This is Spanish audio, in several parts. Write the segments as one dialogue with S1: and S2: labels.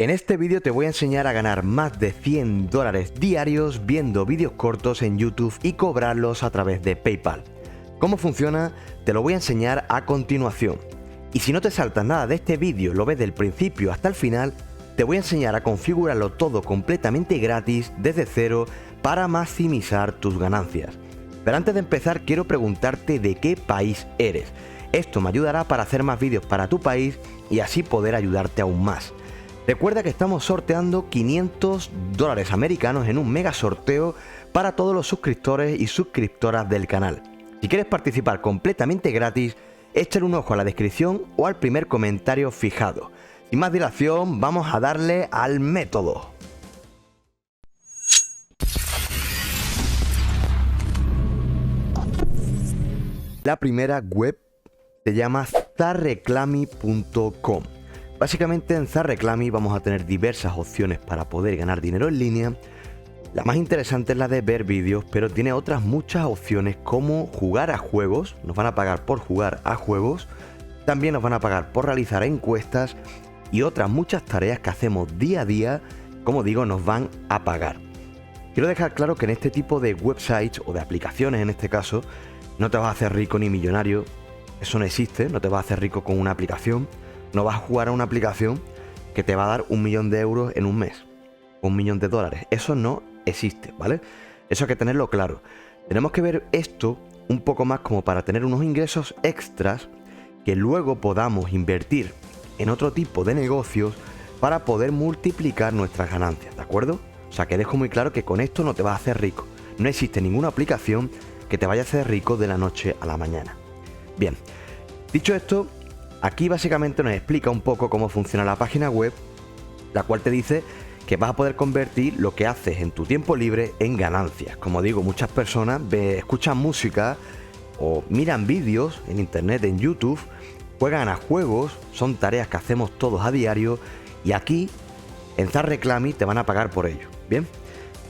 S1: En este vídeo te voy a enseñar a ganar más de $100 diarios viendo vídeos cortos en YouTube y cobrarlos a través de PayPal. ¿Cómo funciona? Te lo voy a enseñar a continuación. Y si no te saltas nada de este vídeo, lo ves del principio hasta el final, te voy a enseñar a configurarlo todo completamente gratis desde cero para maximizar tus ganancias. Pero antes de empezar quiero preguntarte de qué país eres. Esto me ayudará para hacer más vídeos para tu país y así poder ayudarte aún más. Recuerda que estamos sorteando $500 americanos en un mega sorteo para todos los suscriptores y suscriptoras del canal. Si quieres participar completamente gratis, échale un ojo a la descripción o al primer comentario fijado. Sin más dilación, vamos a darle al método. La primera web se llama zarreclami.com. Básicamente en Zarreclami vamos a tener diversas opciones para poder ganar dinero en línea. La más interesante es la de ver vídeos, pero tiene otras muchas opciones como jugar a juegos, nos van a pagar por jugar a juegos, también nos van a pagar por realizar encuestas y otras muchas tareas que hacemos día a día, como digo, nos van a pagar. Quiero dejar claro que en este tipo de websites o de aplicaciones en este caso, no te vas a hacer rico ni millonario, eso no existe, no te vas a hacer rico con una aplicación. No vas a jugar a una aplicación que te va a dar 1 millón de euros en un mes, o $1 millón. Eso no existe, ¿vale? Eso hay que tenerlo claro. Tenemos que ver esto un poco más como para tener unos ingresos extras que luego podamos invertir en otro tipo de negocios para poder multiplicar nuestras ganancias, ¿de acuerdo? O sea, que dejo muy claro que con esto no te vas a hacer rico. No existe ninguna aplicación que te vaya a hacer rico de la noche a la mañana. Bien, dicho esto, aquí básicamente nos explica un poco cómo funciona la página web, la cual te dice que vas a poder convertir lo que haces en tu tiempo libre en ganancias. Como digo, muchas personas escuchan música o miran vídeos en internet, en YouTube, juegan a juegos, son tareas que hacemos todos a diario y aquí en Zarreclami te van a pagar por ello. Bien,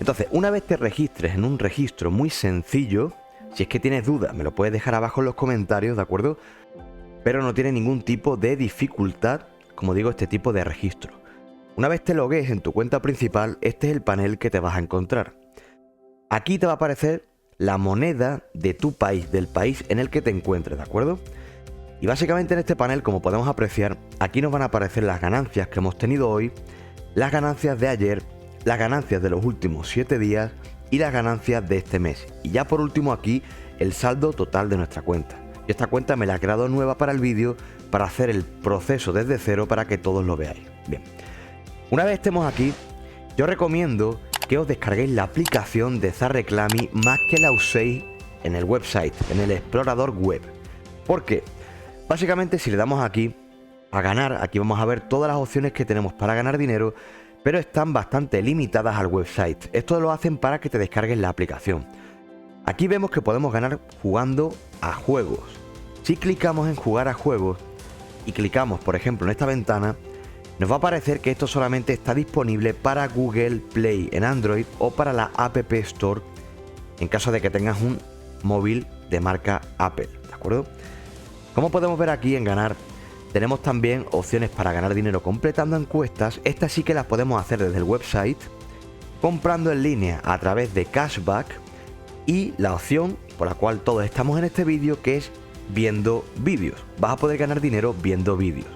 S1: entonces una vez te registres en un registro muy sencillo, si es que tienes dudas me lo puedes dejar abajo en los comentarios, ¿de acuerdo? Pero no tiene ningún tipo de dificultad, como digo, este tipo de registro. Una vez te logues en tu cuenta principal, este es el panel que te vas a encontrar. Aquí te va a aparecer la moneda de tu país, del país en el que te encuentres, ¿de acuerdo? Y básicamente en este panel, como podemos apreciar, aquí nos van a aparecer las ganancias que hemos tenido hoy, las ganancias de ayer, las ganancias de los últimos 7 días y las ganancias de este mes. Y ya por último aquí, el saldo total de nuestra cuenta. Esta cuenta me la he creado nueva para el vídeo para hacer el proceso desde cero para que todos lo veáis. Bien, una vez estemos aquí, yo recomiendo que os descarguéis la aplicación de Zarreclami más que la uséis en el website, en el explorador web. ¿Por qué? Básicamente si le damos aquí a ganar, aquí vamos a ver todas las opciones que tenemos para ganar dinero, pero están bastante limitadas al website. Esto lo hacen para que te descargues la aplicación. Aquí vemos que podemos ganar jugando a juegos. Si clicamos en jugar a juegos y clicamos por ejemplo en esta ventana, nos va a aparecer que esto solamente está disponible para Google Play en Android o para la App Store en caso de que tengas un móvil de marca Apple, ¿de acuerdo? Como podemos ver aquí en ganar, tenemos también opciones para ganar dinero completando encuestas. Estas sí que las podemos hacer desde el website, comprando en línea a través de cashback y la opción por la cual todos estamos en este vídeo, que es viendo vídeos. Vas a poder ganar dinero viendo vídeos.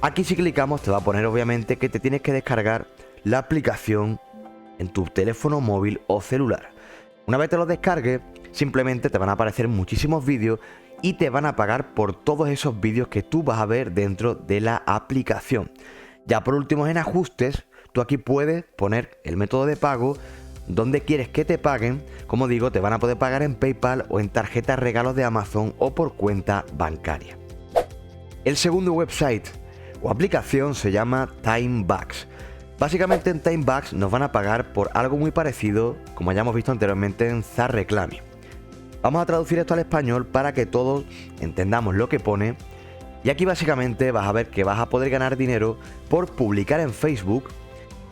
S1: Aquí si clicamos te va a poner obviamente que te tienes que descargar la aplicación en tu teléfono móvil o celular. Una vez te lo descargues, simplemente te van a aparecer muchísimos vídeos y te van a pagar por todos esos vídeos que tú vas a ver dentro de la aplicación. Ya por último, en ajustes, tú aquí puedes poner el método de pago, donde quieres que te paguen. Como digo, te van a poder pagar en PayPal o en tarjetas regalos de Amazon o por cuenta bancaria. El segundo website o aplicación se llama Timebacks. Básicamente en Timebacks nos van a pagar por algo muy parecido, como ya hemos visto anteriormente en Zarreclami. Vamos a traducir esto al español para que todos entendamos lo que pone. Y aquí básicamente vas a ver que vas a poder ganar dinero por publicar en Facebook.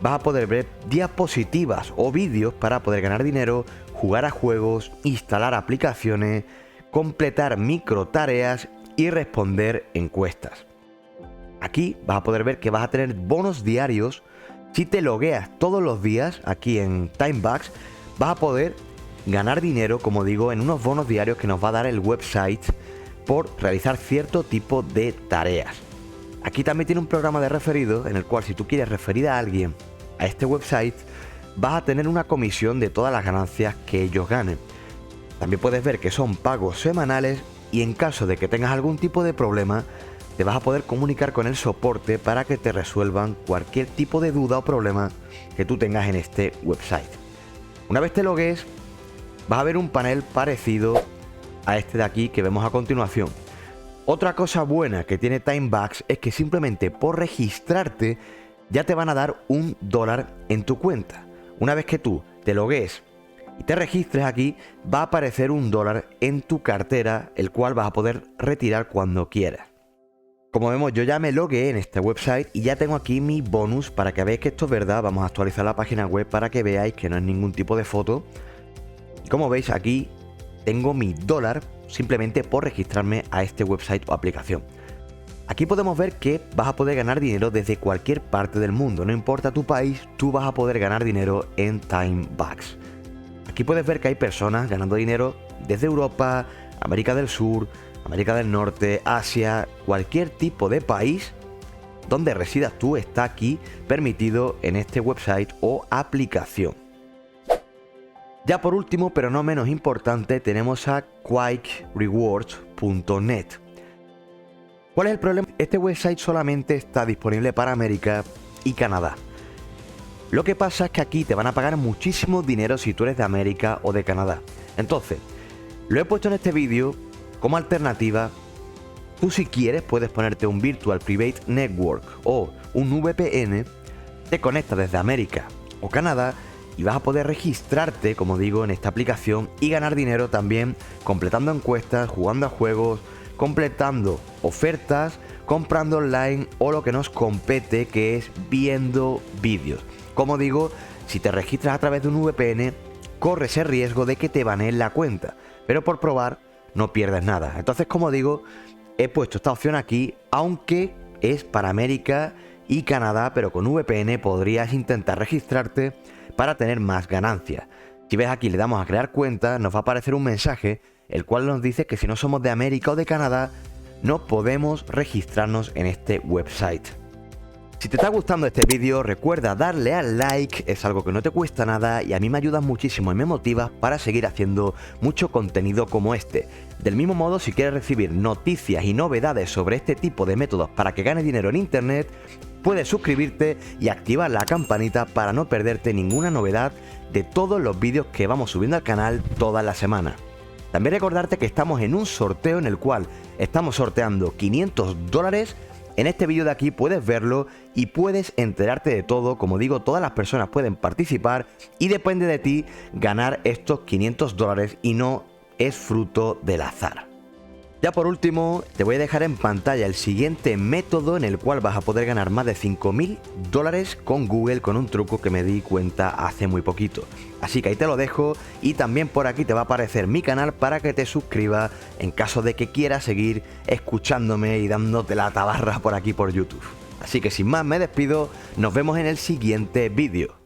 S1: Vas a poder ver diapositivas o vídeos para poder ganar dinero, jugar a juegos, instalar aplicaciones, completar micro tareas y responder encuestas. Aquí vas a poder ver que vas a tener bonos diarios. Si te logueas todos los días aquí en Timebucks, vas a poder ganar dinero, como digo, en unos bonos diarios que nos va a dar el website por realizar cierto tipo de tareas. Aquí también tiene un programa de referidos en el cual si tú quieres referir a alguien a este website, vas a tener una comisión de todas las ganancias que ellos ganen. También puedes ver que son pagos semanales y en caso de que tengas algún tipo de problema, te vas a poder comunicar con el soporte para que te resuelvan cualquier tipo de duda o problema que tú tengas en este website. Una vez te logues, vas a ver un panel parecido a este de aquí que vemos a continuación. Otra cosa buena que tiene Timebucks es que simplemente por registrarte ya te van a dar $1 en tu cuenta. Una vez que tú te logues y te registres aquí, va a aparecer $1 en tu cartera, el cual vas a poder retirar cuando quieras. Como vemos, yo ya me logué en este website y ya tengo aquí mi bonus para que veáis que esto es verdad. Vamos a actualizar la página web para que veáis que no es ningún tipo de foto. Y como veis, aquí tengo mi $1 simplemente por registrarme a este website o aplicación. Aquí podemos ver que vas a poder ganar dinero desde cualquier parte del mundo. No importa tu país, tú vas a poder ganar dinero en Timebucks. Aquí puedes ver que hay personas ganando dinero desde Europa, América del Sur, América del Norte, Asia, cualquier tipo de país donde residas tú está aquí permitido en este website o aplicación. Ya por último, pero no menos importante, tenemos a QuakeRewards.net. ¿Cuál es el problema? Este website solamente está disponible para América y Canadá. Lo que pasa es que aquí te van a pagar muchísimo dinero si tú eres de América o de Canadá. Entonces, lo he puesto en este vídeo como alternativa. Tú si quieres puedes ponerte un Virtual Private Network o un VPN, te conectas desde América o Canadá y vas a poder registrarte, como digo, en esta aplicación y ganar dinero también completando encuestas, jugando a juegos, completando ofertas, comprando online o lo que nos compete, que es viendo vídeos. Como digo, si te registras a través de un VPN, corres el riesgo de que te baneen la cuenta, pero por probar no pierdes nada. Entonces, como digo, he puesto esta opción aquí, aunque es para América y Canadá, pero con VPN podrías intentar registrarte para tener más ganancias. Si ves aquí, le damos a crear cuenta, nos va a aparecer un mensaje, el cual nos dice que si no somos de América o de Canadá, no podemos registrarnos en este website. Si te está gustando este vídeo, recuerda darle al like, es algo que no te cuesta nada y a mí me ayuda muchísimo y me motiva para seguir haciendo mucho contenido como este. Del mismo modo, si quieres recibir noticias y novedades sobre este tipo de métodos para que ganes dinero en internet, puedes suscribirte y activar la campanita para no perderte ninguna novedad de todos los vídeos que vamos subiendo al canal toda la semana. También recordarte que estamos en un sorteo en el cual estamos sorteando $500. En este vídeo de aquí puedes verlo y puedes enterarte de todo. Como digo, todas las personas pueden participar y depende de ti ganar estos $500 y no es fruto del azar. Ya por último, te voy a dejar en pantalla el siguiente método en el cual vas a poder ganar más de $5.000 con Google con un truco que me di cuenta hace muy poquito. Así que ahí te lo dejo y también por aquí te va a aparecer mi canal para que te suscribas en caso de que quieras seguir escuchándome y dándote la tabarra por aquí por YouTube. Así que sin más me despido, nos vemos en el siguiente vídeo.